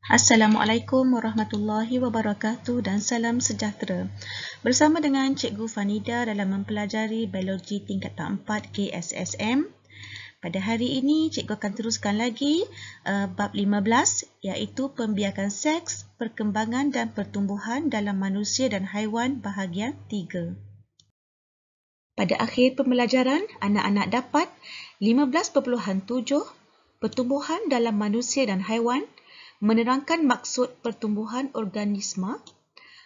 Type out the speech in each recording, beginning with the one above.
Assalamualaikum warahmatullahi wabarakatuh dan salam sejahtera. Bersama dengan Cikgu Fanida dalam mempelajari biologi tingkatan 4 KSSM. Pada hari ini, Cikgu akan teruskan lagi bab 15 iaitu pembiakan seks, perkembangan dan pertumbuhan dalam manusia dan haiwan bahagian 3. Pada akhir pembelajaran, anak-anak dapat 15.7 pertumbuhan dalam manusia dan haiwan, menerangkan maksud pertumbuhan organisma,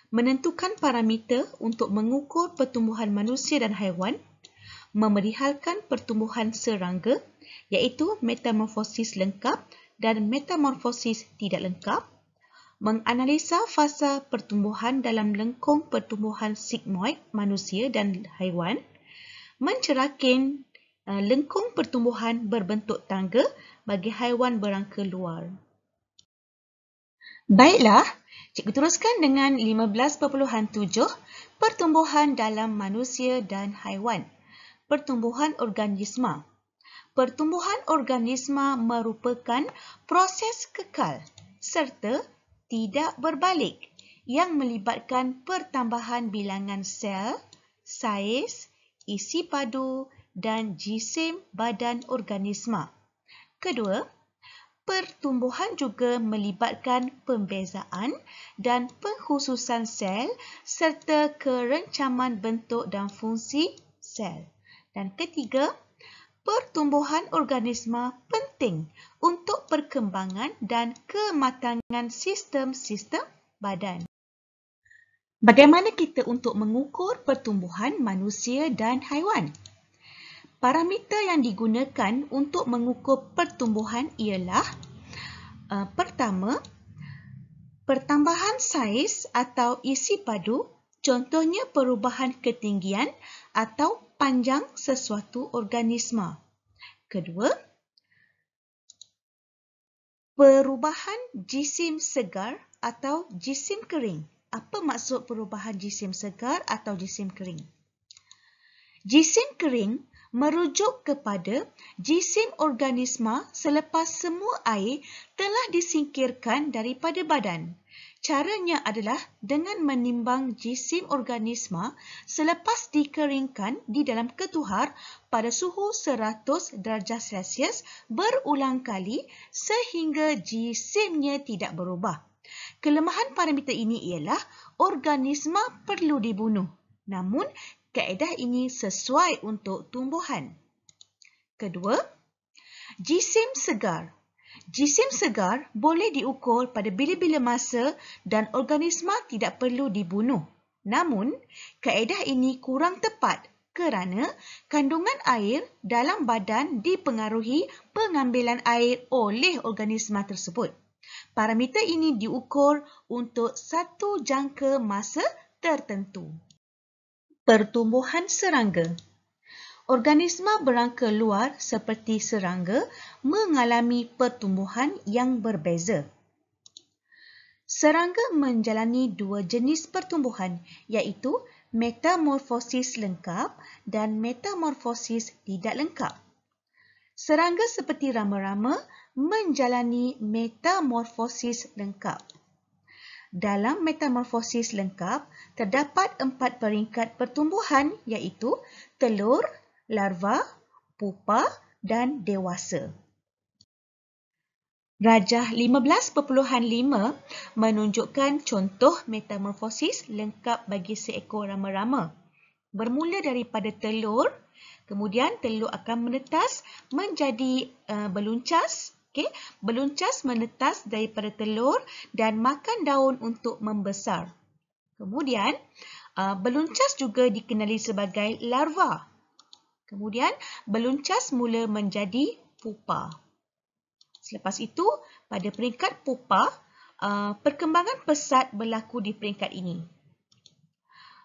menentukan parameter untuk mengukur pertumbuhan manusia dan haiwan, memerihalkan pertumbuhan serangga iaitu metamorfosis lengkap dan metamorfosis tidak lengkap, menganalisa fasa pertumbuhan dalam lengkung pertumbuhan sigmoid manusia dan haiwan, mencerahkan lengkung pertumbuhan berbentuk tangga bagi haiwan berangka luar. Baiklah, cikgu teruskan dengan 15.7 pertumbuhan dalam manusia dan haiwan. Pertumbuhan organisma. Pertumbuhan organisma merupakan proses kekal serta tidak berbalik yang melibatkan pertambahan bilangan sel, saiz, isi padu dan jisim badan organisma. Kedua, pertumbuhan juga melibatkan pembezaan dan pengkhususan sel serta kerencaman bentuk dan fungsi sel. Dan ketiga, pertumbuhan organisma penting untuk perkembangan dan kematangan sistem-sistem badan. Bagaimana kita untuk mengukur pertumbuhan manusia dan haiwan? Parameter yang digunakan untuk mengukur pertumbuhan ialah pertama, pertambahan saiz atau isi padu, contohnya perubahan ketinggian atau panjang sesuatu organisma. Kedua, perubahan jisim segar atau jisim kering. Apa maksud perubahan jisim segar atau jisim kering? Jisim kering merujuk kepada jisim organisma selepas semua air telah disingkirkan daripada badan. Caranya adalah dengan menimbang jisim organisma selepas dikeringkan di dalam ketuhar pada suhu 100 darjah Celsius berulang kali sehingga jisimnya tidak berubah. Kelemahan parameter ini ialah organisma perlu dibunuh. Namun, kaedah ini sesuai untuk tumbuhan. Kedua, jisim segar. Jisim segar boleh diukur pada bila-bila masa dan organisma tidak perlu dibunuh. Namun, kaedah ini kurang tepat kerana kandungan air dalam badan dipengaruhi pengambilan air oleh organisma tersebut. Parameter ini diukur untuk satu jangka masa tertentu. Pertumbuhan serangga. Organisma berangka luar seperti serangga mengalami pertumbuhan yang berbeza. Serangga menjalani dua jenis pertumbuhan iaitu metamorfosis lengkap dan metamorfosis tidak lengkap. Serangga seperti rama-rama menjalani metamorfosis lengkap. Dalam metamorfosis lengkap, terdapat 4 peringkat pertumbuhan iaitu telur, larva, pupa dan dewasa. Rajah 15.5 menunjukkan contoh metamorfosis lengkap bagi seekor rama-rama. Bermula daripada telur, kemudian telur akan menetas menjadi beluncas. Beluncas menetas daripada telur dan makan daun untuk membesar. Kemudian, beluncas juga dikenali sebagai larva. Kemudian, beluncas mula menjadi pupa. Selepas itu, pada peringkat pupa, perkembangan pesat berlaku di peringkat ini.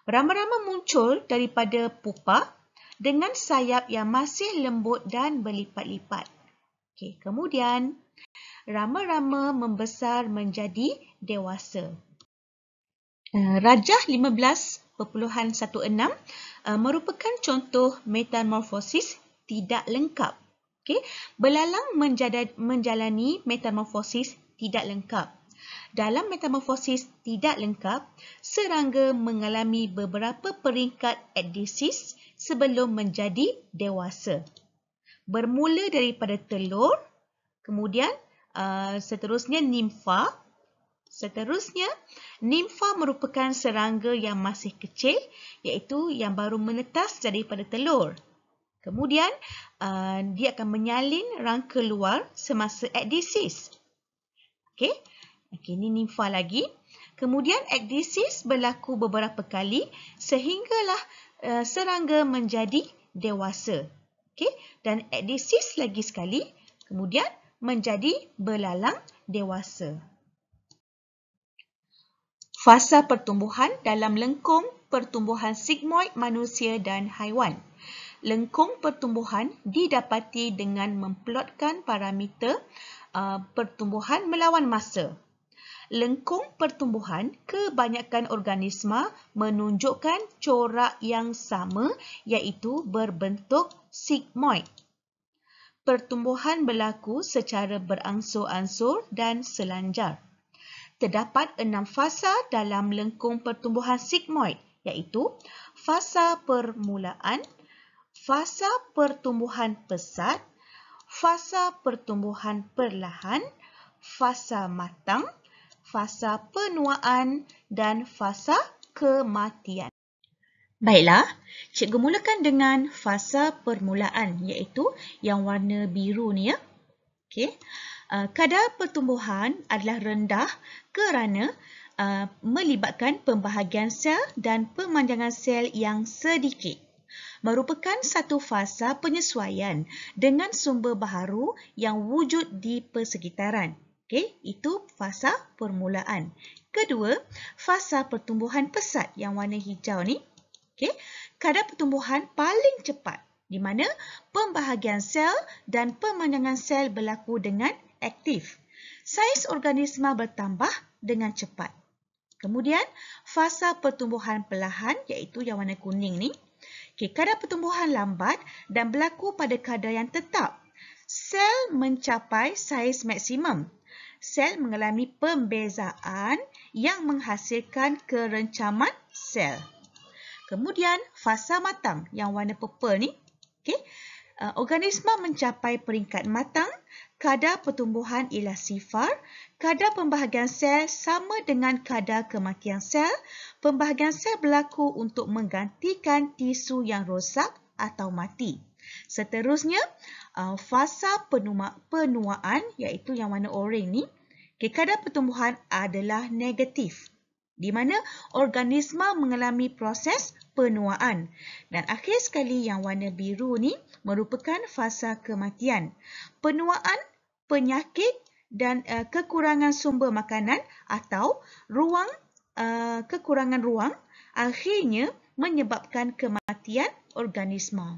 Rama-rama muncul daripada pupa dengan sayap yang masih lembut dan berlipat-lipat. Kemudian, rama-rama membesar menjadi dewasa. Rajah 15.16 merupakan contoh metamorfosis tidak lengkap. Belalang menjalani metamorfosis tidak lengkap. Dalam metamorfosis tidak lengkap, serangga mengalami beberapa peringkat ekdisis sebelum menjadi dewasa. Bermula daripada telur, kemudian seterusnya nimfa. Seterusnya, nimfa merupakan serangga yang masih kecil, iaitu yang baru menetas daripada telur. Kemudian, dia akan menyalin rangka luar semasa ekdisis. Okey, ini nimfa lagi. Kemudian, ekdisis berlaku beberapa kali sehinggalah serangga menjadi dewasa. Okey, dan ekdisis lagi sekali, kemudian menjadi belalang dewasa. Fasa pertumbuhan dalam lengkung pertumbuhan sigmoid manusia dan haiwan. Lengkung pertumbuhan didapati dengan memplotkan parameter pertumbuhan melawan masa. Lengkung pertumbuhan kebanyakan organisma menunjukkan corak yang sama, iaitu berbentuk sigmoid. Pertumbuhan berlaku secara beransur-ansur dan selanjar. Terdapat 6 fasa dalam lengkung pertumbuhan sigmoid, iaitu fasa permulaan, fasa pertumbuhan pesat, fasa pertumbuhan perlahan, fasa matang, fasa penuaan dan fasa kematian. Baiklah, cikgu mulakan dengan fasa permulaan, iaitu yang warna biru ni ya. Okey. Kadar pertumbuhan adalah rendah kerana melibatkan pembahagian sel dan pemanjangan sel yang sedikit. Merupakan satu fasa penyesuaian dengan sumber baharu yang wujud di persekitaran. Okey, itu fasa permulaan. Kedua, fasa pertumbuhan pesat yang warna hijau ni. Okey, kadar pertumbuhan paling cepat di mana pembahagian sel dan pemanjangan sel berlaku dengan aktif. Saiz organisma bertambah dengan cepat. Kemudian, fasa pertumbuhan perlahan iaitu yang warna kuning ni. Okay, kadar pertumbuhan lambat dan berlaku pada kadar yang tetap. Sel mencapai saiz maksimum. Sel mengalami pembezaan yang menghasilkan kerencaman sel. Kemudian, fasa matang yang warna purple ni. Okay. Organisma mencapai peringkat matang, kadar pertumbuhan ialah sifar, kadar pembahagian sel sama dengan kadar kematian sel. Pembahagian sel berlaku untuk menggantikan tisu yang rosak atau mati. Seterusnya, fasa penuaan iaitu yang warna oranye ni. Okay, kadar pertumbuhan adalah negatif, di mana organisma mengalami proses penuaan. Dan akhir sekali yang warna biru ni merupakan fasa kematian. Penuaan, penyakit dan kekurangan sumber makanan atau kekurangan ruang akhirnya menyebabkan kematian organisma.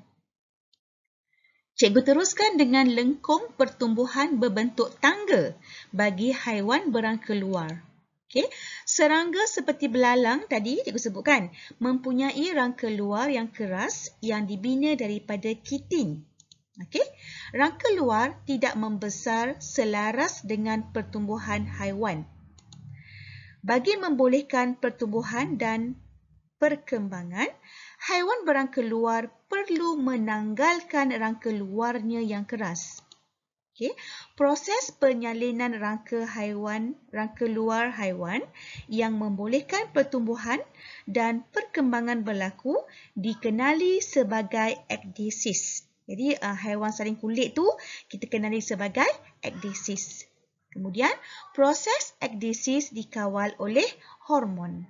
Cikgu teruskan dengan lengkung pertumbuhan berbentuk tangga bagi haiwan berangka luar. Okay. Serangga seperti belalang tadi cikgu sebutkan mempunyai rangka luar yang keras yang dibina daripada kitin. Okay. Rangka luar tidak membesar selaras dengan pertumbuhan haiwan. Bagi membolehkan pertumbuhan dan perkembangan, haiwan berangka luar perlu menanggalkan rangka luarnya yang keras. Okay. Proses penyalinan rangka luar haiwan yang membolehkan pertumbuhan dan perkembangan berlaku dikenali sebagai ekdisis. Jadi haiwan saling kulit tu kita kenali sebagai ekdisis. Kemudian proses ekdisis dikawal oleh hormon.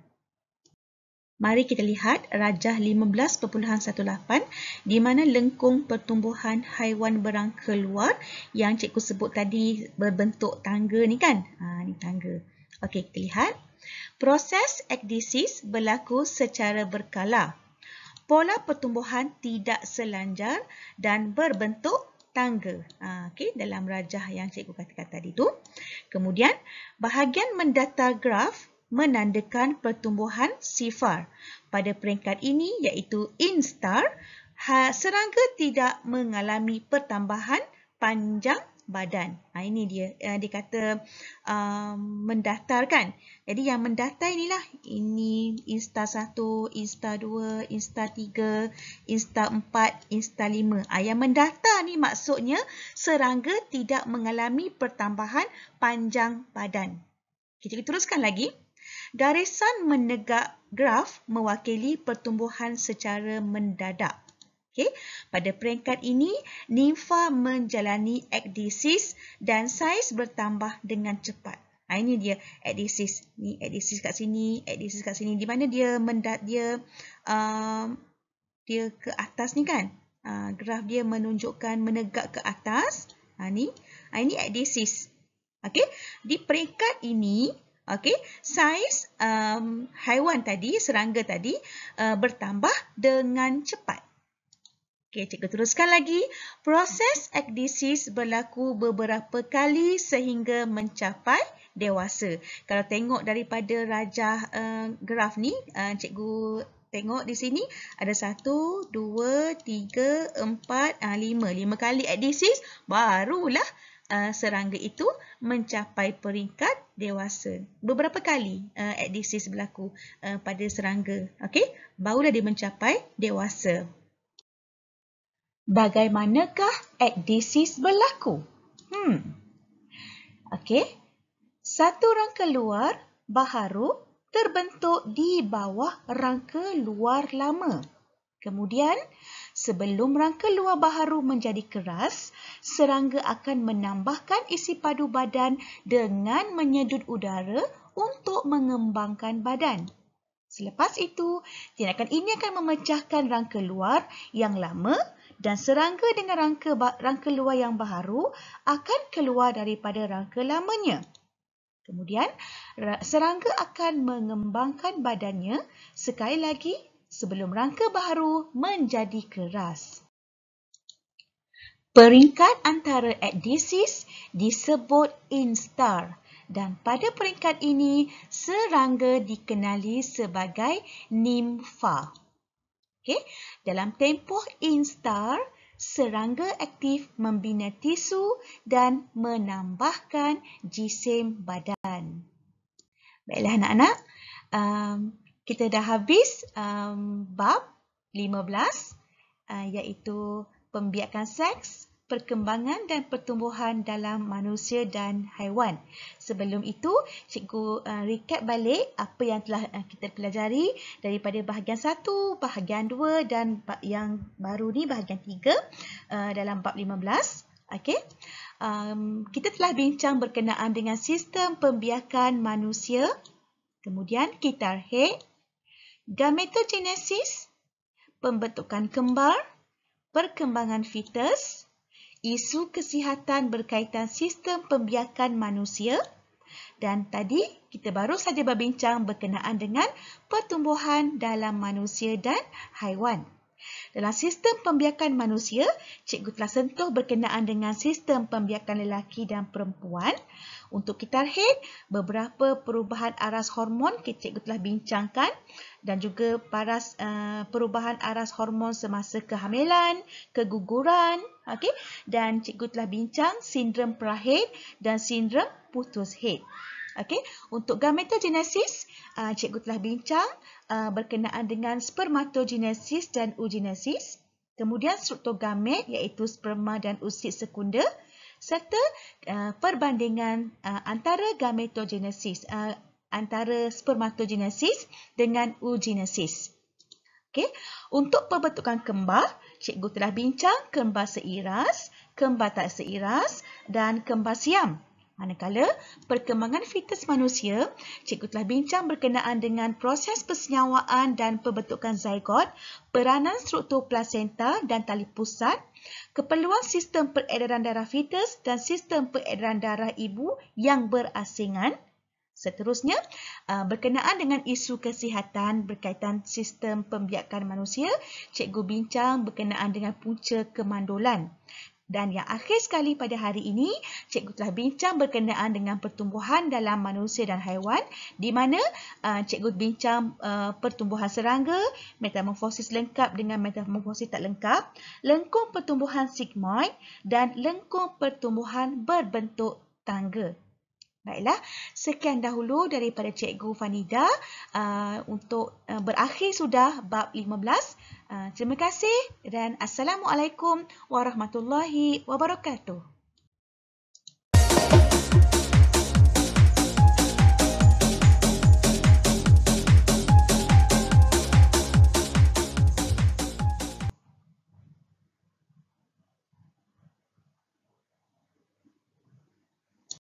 Mari kita lihat rajah 15.18 di mana lengkung pertumbuhan haiwan berangka luar yang cikgu sebut tadi berbentuk tangga ni kan. Ni tangga. Okey, kita lihat. Proses ekdisis berlaku secara berkala. Pola pertumbuhan tidak selanjar dan berbentuk tangga. Okey, dalam rajah yang cikgu katakan tadi tu. Kemudian, bahagian mendatar graf menandakan pertumbuhan sifar. Pada peringkat ini iaitu instar, serangga tidak mengalami pertambahan panjang badan. Ini dia. Dia kata mendaftarkan. Jadi yang mendaftar inilah. Ini Insta 1, Insta 2, Insta 3, Insta 4, Insta 5. Yang mendaftar ni maksudnya serangga tidak mengalami pertambahan panjang badan. Kita teruskan lagi. Garisan menegak graf mewakili pertumbuhan secara mendadak. Okay. Pada peringkat ini, nimfa menjalani ekdisis dan saiz bertambah dengan cepat. Ini dia ekdisis. Ni ekdisis kat sini, ekdisis kat sini. Di mana dia dia ke atas ni kan? Graf dia menunjukkan menegak ke atas. Ini ekdisis. Okay. Di peringkat ini, saiz haiwan tadi, serangga tadi bertambah dengan cepat. Cikgu teruskan lagi. Proses ekdisis berlaku beberapa kali sehingga mencapai dewasa. Kalau tengok daripada rajah graf ni, cikgu tengok di sini ada 1, 2, 3, 4, 5. 5 kali ekdisis barulah serangga itu mencapai peringkat dewasa. Beberapa kali ekdisis berlaku pada serangga. Barulah dia mencapai dewasa. Bagaimanakah ekdisis berlaku? Satu rangka luar baharu terbentuk di bawah rangka luar lama. Kemudian, sebelum rangka luar baharu menjadi keras, serangga akan menambahkan isi padu badan dengan menyedut udara untuk mengembangkan badan. Selepas itu, tindakan ini akan memecahkan rangka luar yang lama dan serangga dengan rangka luar yang baharu akan keluar daripada rangka lamanya. Kemudian, serangga akan mengembangkan badannya sekali lagi sebelum rangka baharu menjadi keras. Peringkat antara ekdisis disebut instar dan pada peringkat ini serangga dikenali sebagai nimfa. Dalam tempoh instar, serangga aktif membina tisu dan menambahkan jisim badan. Baiklah anak-anak, kita dah habis bab 15 iaitu pembiakan seks, perkembangan dan pertumbuhan dalam manusia dan haiwan. Sebelum itu, cikgu recap balik apa yang telah kita pelajari daripada bahagian 1, bahagian 2 dan yang baru ni bahagian 3 dalam bab 15. Kita telah bincang berkenaan dengan sistem pembiakan manusia, kemudian kitar head, gametogenesis, pembentukan kembar, perkembangan fetus, isu kesihatan berkaitan sistem pembiakan manusia dan tadi kita baru saja berbincang berkenaan dengan pertumbuhan dalam manusia dan haiwan. Dalam sistem pembiakan manusia, cikgu telah sentuh berkenaan dengan sistem pembiakan lelaki dan perempuan. Untuk kitar head, beberapa perubahan aras hormon cikgu telah bincangkan dan juga perubahan aras hormon semasa kehamilan, keguguran, dan cikgu telah bincang sindrom prahead dan sindrom putus head. Untuk gametogenesis, cikgu telah bincang berkenaan dengan spermatogenesis dan oogenesis, kemudian struktur gamet iaitu sperma dan oosit sekunder, serta perbandingan antara gametogenesis, antara spermatogenesis dengan oogenesis. Untuk pembentukan kembar, cikgu telah bincang kembar seiras, kembar tak seiras dan kembar siam. Manakala perkembangan fetus manusia, cikgu telah bincang berkenaan dengan proses persenyawaan dan pembentukan zygot, peranan struktur plasenta dan tali pusat, keperluan sistem peredaran darah fetus dan sistem peredaran darah ibu yang berasingan. Seterusnya, berkenaan dengan isu kesihatan berkaitan sistem pembiakan manusia, cikgu bincang berkenaan dengan punca kemandulan. Dan yang akhir sekali pada hari ini, cikgu telah bincang berkenaan dengan pertumbuhan dalam manusia dan haiwan, di mana cikgu bincang pertumbuhan serangga, metamorfosis lengkap dengan metamorfosis tak lengkap, lengkung pertumbuhan sigmoid dan lengkung pertumbuhan berbentuk tangga. Baiklah, sekian dahulu daripada Cikgu Fanida untuk berakhir sudah bab 15. Terima kasih dan Assalamualaikum warahmatullahi wabarakatuh.